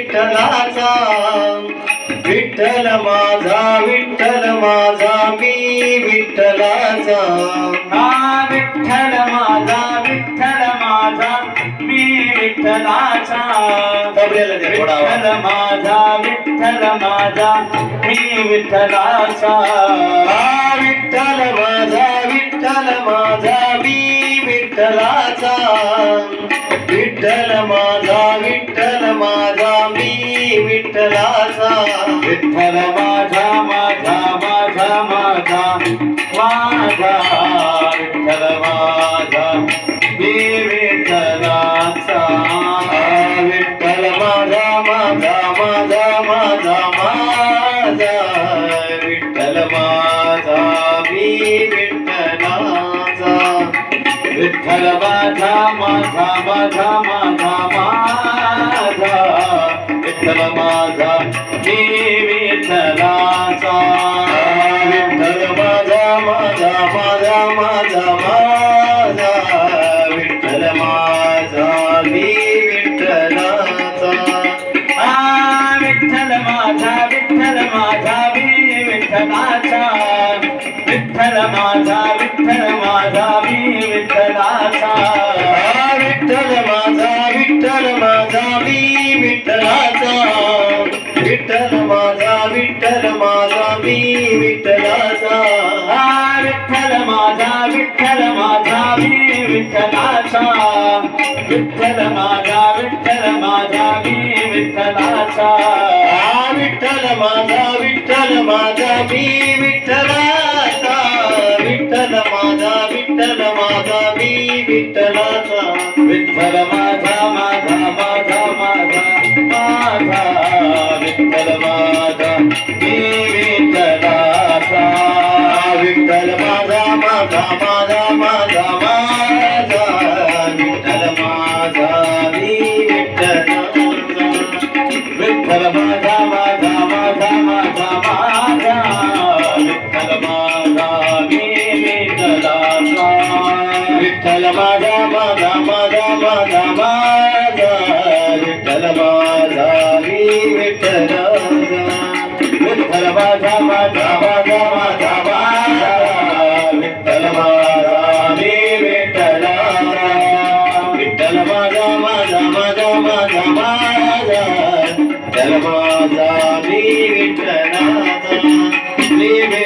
विठ्ठलाचा विठ्ठल माझा मी विठ्ठलाचा विठ्ठल माझा मी विठ्ठलाचा विठ्ठल माझा मी विठ्ठलाचा विठ्ठल माझा मी विठ्ठलाचा विठ्ठल माझा मी विठ्ठलाचा विठ्ठल माझा माझा विठ्ठल माझा मी विठ्ठलाचा विठ्ठल माझा विठ्ठल माझा मी विठ्ठलाचा विठ्ठल माझा विठ्ठल माझा मी विठ्ठलाचा विठ्ठल माझा विठ्ठल माझा मी विठ्ठलाचा विठ्ठल माझा मी विठ्ठलाचा विठ्ठल माझा मी विठ्ठलाचा विठ्ठल माझा मी विठ्ठलाचा विठ्ठल माझा मी विठ्ठलाचा विठ्ठल माझा मी विठ्ठलाचा विठ्ठल माझा मी विठ्ठलाचा विठ्ठल माझा मी विठ्ठलाचा विठ्ठल माझा मी विठ्ठलाचा विठ्ठल माझा विठ्ठल माझा मी विठ्ठलाचा विठ्ठल माझा विठ्ठल माझा मी विठ्ठलाचा विठ्ठल माझा विठ्ठल माझा मी विठ्ठलाचा विठ्ठल माझा विठ्ठल माझा मी विठ्ठलाचा विठ्ठल माझा विठ्ठल माझा मी विठ्ठलाचा विठ्ठल माझा विठ्ठल माझा मी विठ्ठलाचा